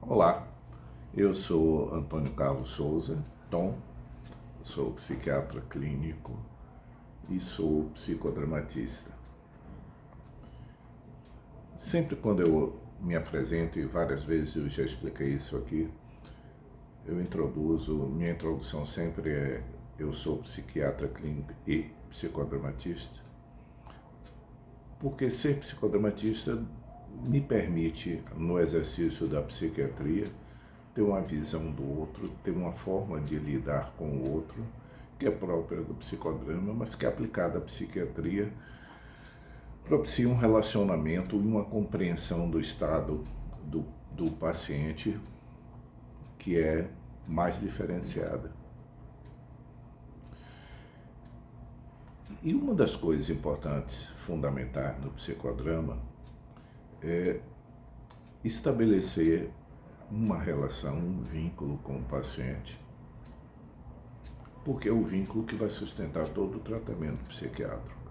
Olá, eu sou Antônio Carlos Souza, Tom, sou psiquiatra clínico e sou psicodramatista. Sempre quando eu me apresento, e várias vezes eu já expliquei isso aqui, minha introdução sempre é: eu sou psiquiatra clínico e psicodramatista, porque ser psicodramatista me permite, no exercício da psiquiatria, ter uma visão do outro, ter uma forma de lidar com o outro, que é própria do psicodrama, mas que é aplicada à psiquiatria, propicia um relacionamento e uma compreensão do estado do paciente que é mais diferenciada. E uma das coisas importantes, fundamentais no psicodrama, é estabelecer uma relação, um vínculo com o paciente, porque é o vínculo que vai sustentar todo o tratamento psiquiátrico.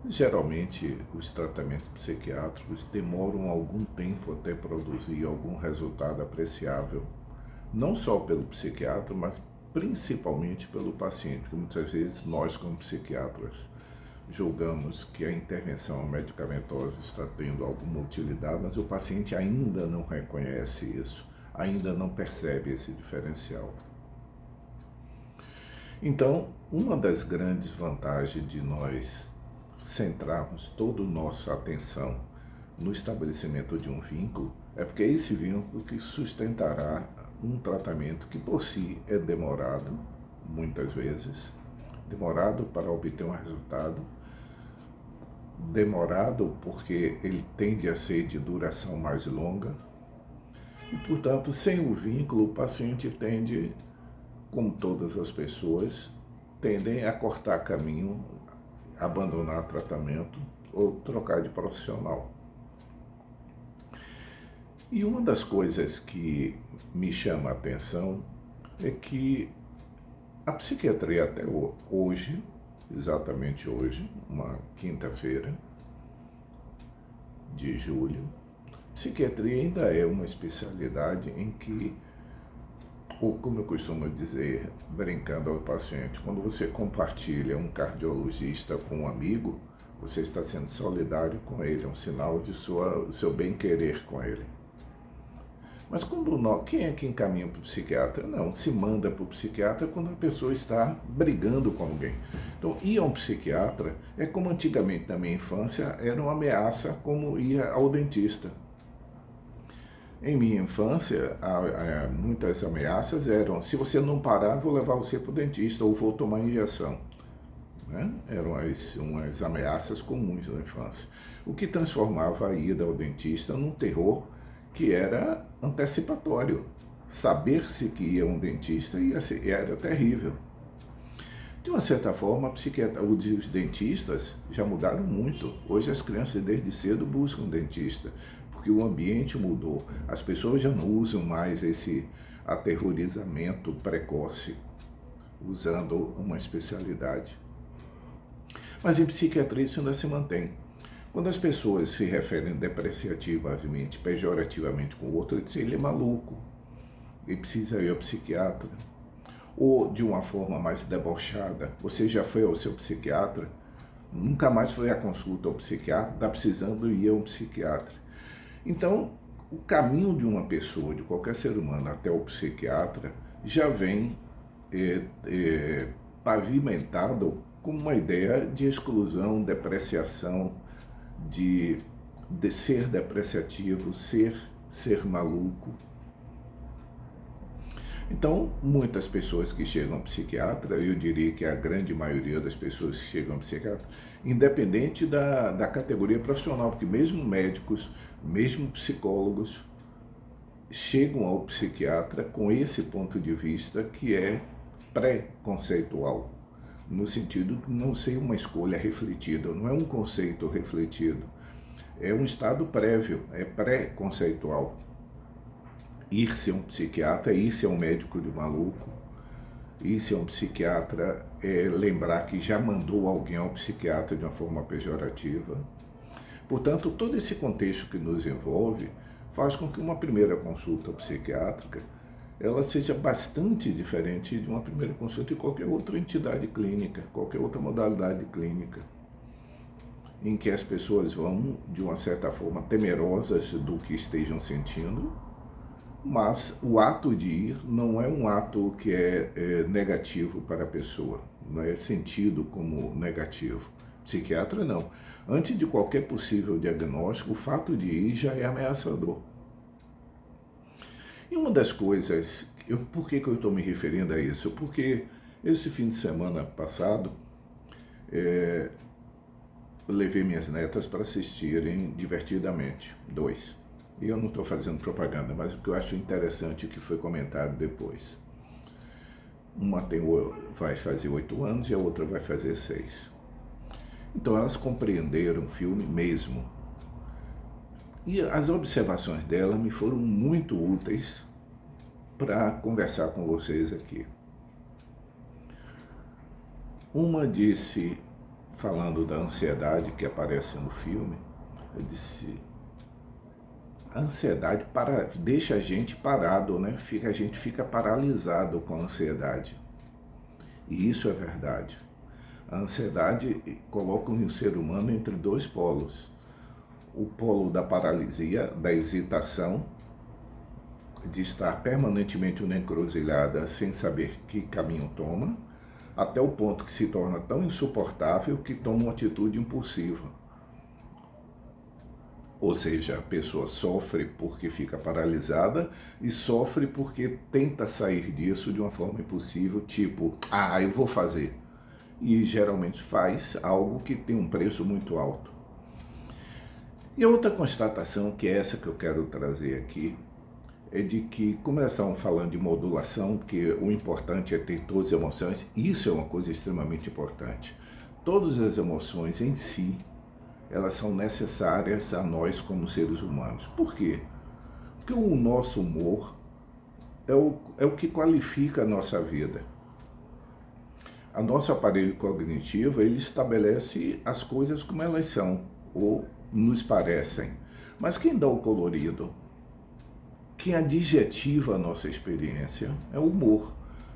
Geralmente, os tratamentos psiquiátricos demoram algum tempo até produzir algum resultado apreciável, não só pelo psiquiatra, mas principalmente pelo paciente, porque muitas vezes nós, como psiquiatras, julgamos que a intervenção medicamentosa está tendo alguma utilidade, mas o paciente ainda não reconhece isso, ainda não percebe esse diferencial. Então, uma das grandes vantagens de nós centrarmos toda a nossa atenção no estabelecimento de um vínculo é porque é esse vínculo que sustentará um tratamento que por si é demorado, muitas vezes, demorado para obter um resultado, demorado porque ele tende a ser de duração mais longa e, portanto, sem o vínculo, o paciente tende, como todas as pessoas, tendem a cortar caminho, abandonar tratamento ou trocar de profissional. E uma das coisas que me chama a atenção é que a psiquiatria até hoje, exatamente hoje, uma quinta-feira de julho, psiquiatria ainda é uma especialidade em que, ou como eu costumo dizer, brincando ao paciente, quando você compartilha um cardiologista com um amigo, você está sendo solidário com ele, é um sinal de seu bem-querer com ele. Mas quem é que encaminha para o psiquiatra? Não, se manda para o psiquiatra quando a pessoa está brigando com alguém. Então, ir a um psiquiatra é como antigamente na minha infância era uma ameaça, como ir ao dentista. Em minha infância, muitas ameaças eram: se você não parar, vou levar você para o dentista ou vou tomar injeção. Né? Eram umas ameaças comuns na infância. O que transformava a ida ao dentista num terror que era antecipatório. Saber-se que ia um dentista era terrível. De uma certa forma, os dentistas já mudaram muito. Hoje as crianças desde cedo buscam um dentista, porque o ambiente mudou. As pessoas já não usam mais esse aterrorizamento precoce, usando uma especialidade. Mas em psiquiatria isso ainda se mantém. Quando as pessoas se referem depreciativamente, pejorativamente com o outro, dizem: ele é maluco, ele precisa ir ao psiquiatra. Ou, de uma forma mais debochada: você já foi ao seu psiquiatra? Nunca mais foi à consulta ao psiquiatra? Está precisando ir a um psiquiatra. Então, o caminho de uma pessoa, de qualquer ser humano, até o psiquiatra, já vem pavimentado com uma ideia de exclusão, depreciação, de ser depreciativo, ser maluco. Então, muitas pessoas que chegam ao psiquiatra, eu diria que a grande maioria das pessoas que chegam ao psiquiatra, independente da categoria profissional, porque mesmo médicos, mesmo psicólogos, chegam ao psiquiatra com esse ponto de vista que é pré-conceitual, no sentido de não ser uma escolha refletida, não é um conceito refletido, é um estado prévio, é pré-conceitual. Ir-se a um psiquiatra, ir-se a um médico de maluco, ir-se a um psiquiatra é lembrar que já mandou alguém ao psiquiatra de uma forma pejorativa. Portanto, todo esse contexto que nos envolve faz com que uma primeira consulta psiquiátrica ela seja bastante diferente de uma primeira consulta em qualquer outra entidade clínica, qualquer outra modalidade clínica, em que as pessoas vão, de uma certa forma, temerosas do que estejam sentindo, mas o ato de ir não é um ato que é negativo para a pessoa, não é sentido como negativo. Psiquiatra não. Antes de qualquer possível diagnóstico, o fato de ir já é ameaçador. E uma das coisas, por que eu estou me referindo a isso? Porque esse fim de semana passado, eu levei minhas netas para assistirem Divertidamente 2. E eu não estou fazendo propaganda, mas o que eu acho interessante o que foi comentado depois. Uma vai fazer 8 anos e a outra vai fazer 6. Então elas compreenderam o filme mesmo. E as observações dela me foram muito úteis para conversar com vocês aqui. Uma disse, falando da ansiedade que aparece no filme, eu disse, a ansiedade deixa a gente parado, né? A gente fica paralisado com a ansiedade. E isso é verdade. A ansiedade coloca o ser humano entre dois polos. O polo da paralisia, da hesitação, de estar permanentemente na encruzilhada sem saber que caminho toma, até o ponto que se torna tão insuportável que toma uma atitude impulsiva. Ou seja, a pessoa sofre porque fica paralisada e sofre porque tenta sair disso de uma forma impossível, tipo, eu vou fazer. E geralmente faz algo que tem um preço muito alto. E a outra constatação, que é essa que eu quero trazer aqui, é de que, como nós estamos falando de modulação, que o importante é ter todas as emoções, isso é uma coisa extremamente importante. Todas as emoções em si, elas são necessárias a nós como seres humanos. Por quê? Porque o nosso humor é o que qualifica a nossa vida. O nosso aparelho cognitivo, ele estabelece as coisas como elas são, ou nos parecem. Mas quem dá o colorido? Quem adjetiva a nossa experiência é o humor.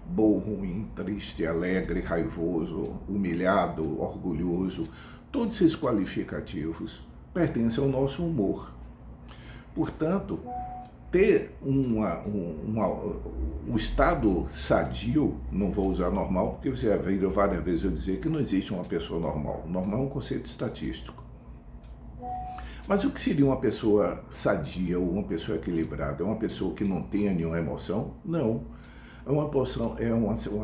Bom, ruim, triste, alegre, raivoso, humilhado, orgulhoso. Todos esses qualificativos pertencem ao nosso humor. Portanto, ter um estado sadio, não vou usar normal, porque você já viu várias vezes eu dizer que não existe uma pessoa normal. Normal é um conceito estatístico. Mas o que seria uma pessoa sadia ou uma pessoa equilibrada? É uma pessoa que não tenha nenhuma emoção? Não. É uma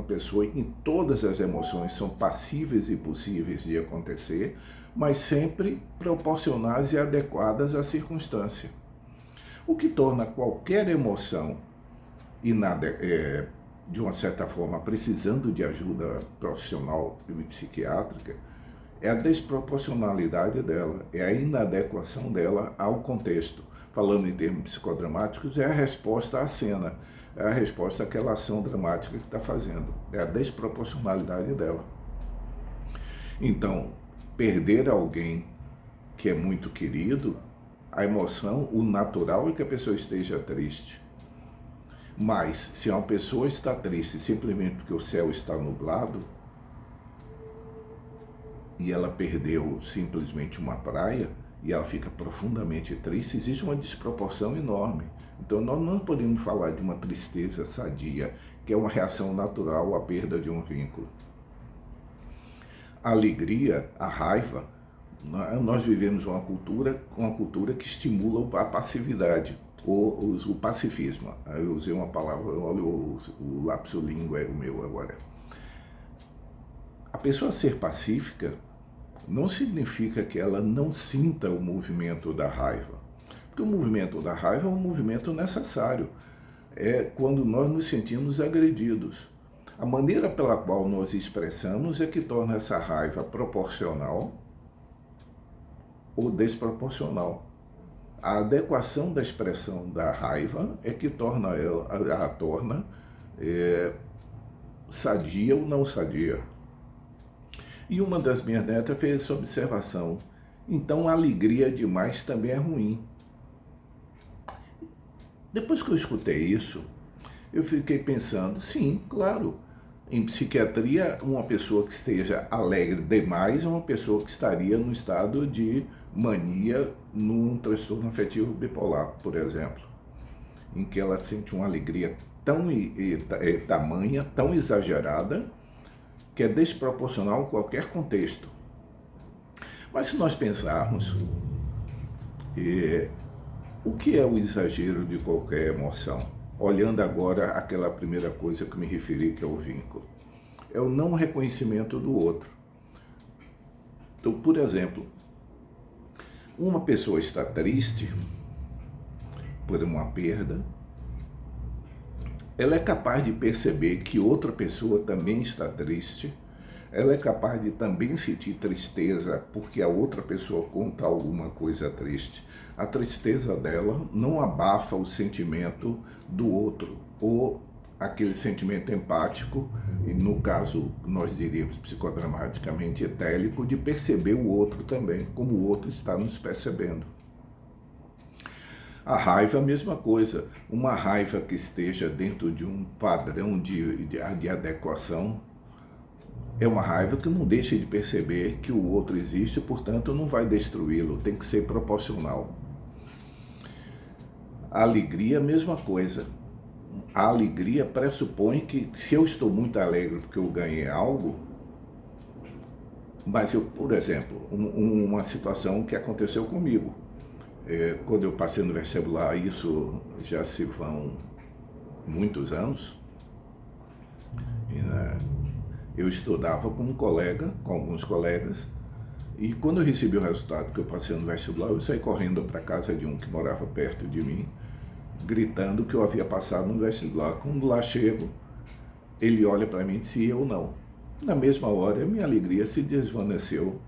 pessoa em que todas as emoções são passíveis e possíveis de acontecer, mas sempre proporcionais e adequadas à circunstância. O que torna qualquer emoção, de uma certa forma, precisando de ajuda profissional e psiquiátrica, é a desproporcionalidade dela, é a inadequação dela ao contexto. Falando em termos psicodramáticos, é a resposta à cena, é a resposta àquela ação dramática que está fazendo, é a desproporcionalidade dela. Então, perder alguém que é muito querido, a emoção, o natural é que a pessoa esteja triste. Mas, se uma pessoa está triste simplesmente porque o céu está nublado, e ela perdeu simplesmente uma praia, e ela fica profundamente triste, existe uma desproporção enorme. Então nós não podemos falar de uma tristeza sadia, que é uma reação natural à perda de um vínculo. A alegria, a raiva, nós vivemos uma cultura que estimula a passividade, o pacifismo. Eu usei uma palavra, olha o lapso língua é o meu agora. A pessoa ser pacífica não significa que ela não sinta o movimento da raiva. Porque o movimento da raiva é um movimento necessário. É quando nós nos sentimos agredidos. A maneira pela qual nós expressamos é que torna essa raiva proporcional ou desproporcional. A adequação da expressão da raiva é que a torna sadia ou não sadia. E uma das minhas netas fez essa observação. Então, a alegria demais também é ruim. Depois que eu escutei isso, eu fiquei pensando, sim, claro, em psiquiatria, uma pessoa que esteja alegre demais é uma pessoa que estaria no estado de mania, num transtorno afetivo bipolar, por exemplo, em que ela sente uma alegria tão tamanha, tão exagerada, que é desproporcional a qualquer contexto. Mas se nós pensarmos, o que é o exagero de qualquer emoção? Olhando agora aquela primeira coisa que me referi, que é o vínculo. É o não reconhecimento do outro. Então, por exemplo, uma pessoa está triste por uma perda, ela é capaz de perceber que outra pessoa também está triste, ela é capaz de também sentir tristeza porque a outra pessoa conta alguma coisa triste. A tristeza dela não abafa o sentimento do outro, ou aquele sentimento empático, e no caso nós diríamos psicodramaticamente etélico, de perceber o outro também, como o outro está nos percebendo. A raiva é a mesma coisa. Uma raiva que esteja dentro de um padrão de adequação é uma raiva que não deixa de perceber que o outro existe, portanto não vai destruí-lo, tem que ser proporcional. A alegria é a mesma coisa. A alegria pressupõe que se eu estou muito alegre porque eu ganhei algo, mas eu, por exemplo, uma situação que aconteceu comigo, quando eu passei no vestibular, isso já se vão muitos anos, eu estudava com um colega, com alguns colegas, e quando eu recebi o resultado que eu passei no vestibular, eu saí correndo para a casa de um que morava perto de mim, gritando que eu havia passado no vestibular. Quando lá chego, ele olha para mim e disse: eu não. Na mesma hora, minha alegria se desvaneceu,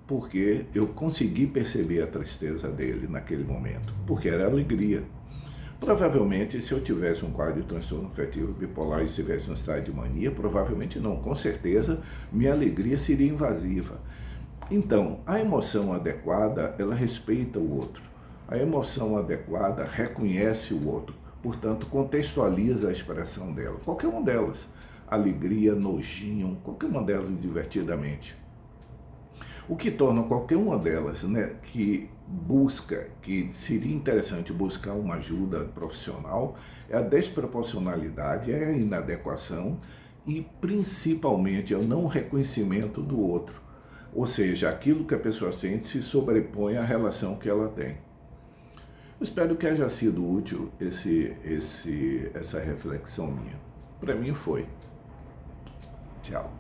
porque eu consegui perceber a tristeza dele naquele momento, porque era alegria. Provavelmente, se eu tivesse um quadro de transtorno afetivo bipolar e estivesse um estado de mania, provavelmente não, com certeza minha alegria seria invasiva. Então, a emoção adequada, ela respeita o outro. A emoção adequada reconhece o outro, portanto, contextualiza a expressão dela. Qualquer uma delas, alegria, nojinho, qualquer uma delas divertidamente. O que torna qualquer uma delas, né, que seria interessante buscar uma ajuda profissional, é a desproporcionalidade, é a inadequação e principalmente é o não reconhecimento do outro. Ou seja, aquilo que a pessoa sente se sobrepõe à relação que ela tem. Eu espero que haja sido útil essa reflexão minha. Para mim foi. Tchau.